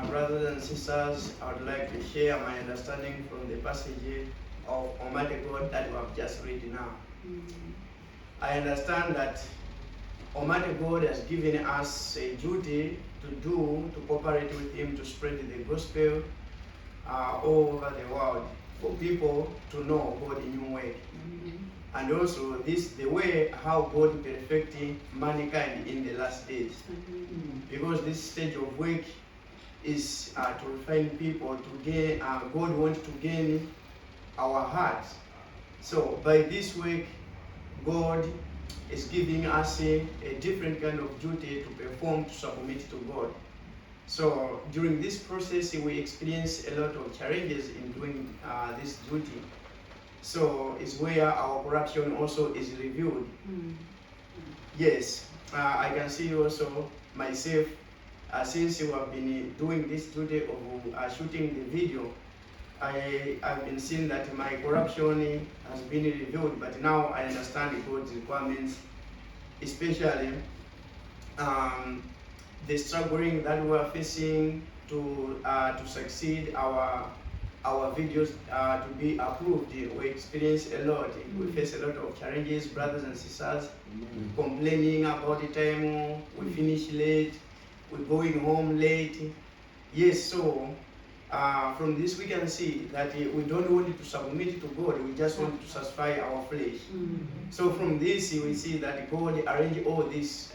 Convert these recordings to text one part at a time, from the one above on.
Brothers and sisters, I would like to share my understanding from the passage of Almighty God that we have just read now. I understand that Almighty God has given us a duty to cooperate with Him to spread the gospel all over the world for people to know God in new way. And also the way how God perfecting mankind in the last days. Because this stage of work is to refine people to gain, God wants to gain our hearts. So by this work, God is giving us a different kind of duty to perform, to submit to God. So during this process, we experience a lot of challenges in doing this duty. So it's where our corruption also is revealed. Yes, I can see also myself, since you have been doing this duty of shooting the video, I've been seeing that my corruption has been revealed, but now I understand God's requirements, especially the struggling that we are facing to succeed our videos to be approved. We experience a lot. We face a lot of challenges, brothers and sisters, complaining about the time we finish late, we're going home late. Yes, so from this we can see that we don't want to submit to God, we just want to satisfy our flesh. So from this we see that God arranged all this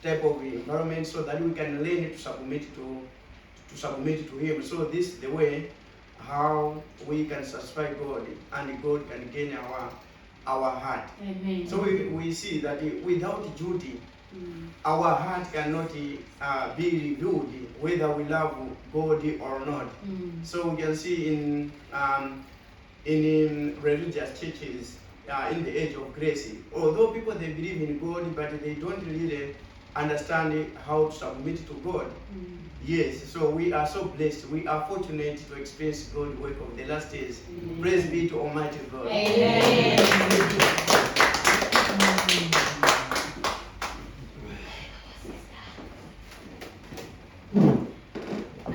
type of environment so that we can learn to submit to Him. So this is the way how we can satisfy God and God can gain our heart. Amen. So we see that without duty, our heart cannot be revealed whether we love God or not. So we can see in religious churches in the age of grace, although people they believe in God, but they don't really understand how to submit to God. Yes, so we are so blessed. We are fortunate to experience God's work of the last days. Praise be to Almighty God. Amen.